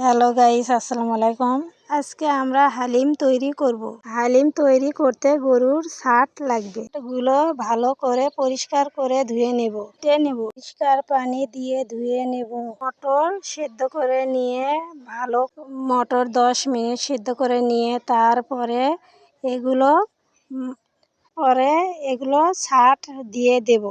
Hello guys, আসসালামু আলাইকুম। আজকে আমরা হালিম তৈরি করব। হালিম তৈরি করতে গরুর ছাট লাগবে। এগুলো ভালো করে পরিষ্কার করে ধুয়ে নেব। পরিষ্কার পানি দিয়ে ধুয়ে নেব। মটর সেদ্ধ করে নিয়ে মটর 10 মিনিট সেদ্ধ করে নিয়ে তারপরে এগুলো ছাট দিয়ে দেব।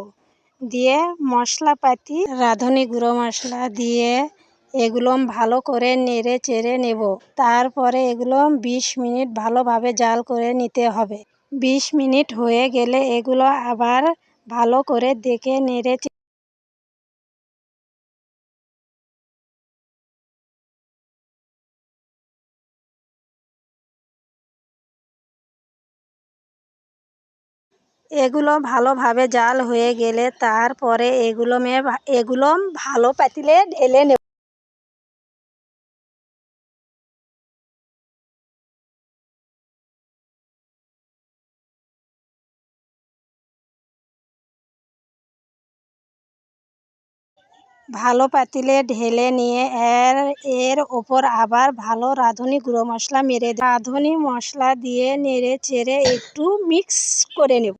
দিয়ে মশলাপাতি রাঁধুনি গুঁড়ো মশলা দিয়ে এগুলো ভালো করে নেড়ে চেড়ে নেব। তারপরে এগুলো 20 মিনিট ভালোভাবে জাল করে নিতে হবে। 20 মিনিট হয়ে গেলে এগুলো আবার ভালো করে দেখে নেড়ে এগুলো ভালোভাবে জাল হয়ে গেলে তারপরে এগুলো ভালো পাতিলে ঢেলে নেব। ভালো পাতিলে ঢেলে নিয়ে এর ওপর আবার ভালো রাঁধুনি গুঁড়ো মশলা রাঁধুনি মশলা দিয়ে নেড়ে চেড়ে একটু মিক্স করে নেব।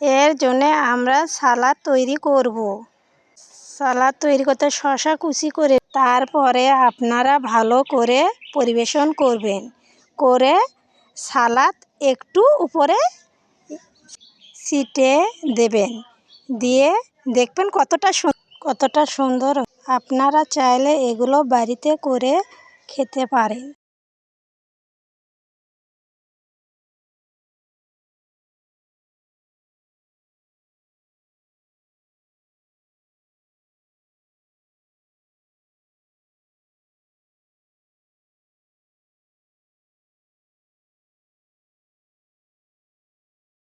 এর জন্য আমরা সালাদ তৈরি করব। সালাদ তৈরি করতে শসা কুচি করে তারপরে আপনারা ভালো করে পরিবেশন করবেন। করে সালাদ একটু উপরে ছিটিয়ে দেবেন। দিয়ে দেখবেন কতটা সুন্দর। আপনারা চাইলে এগুলো বাড়িতে করে খেতে পারেন।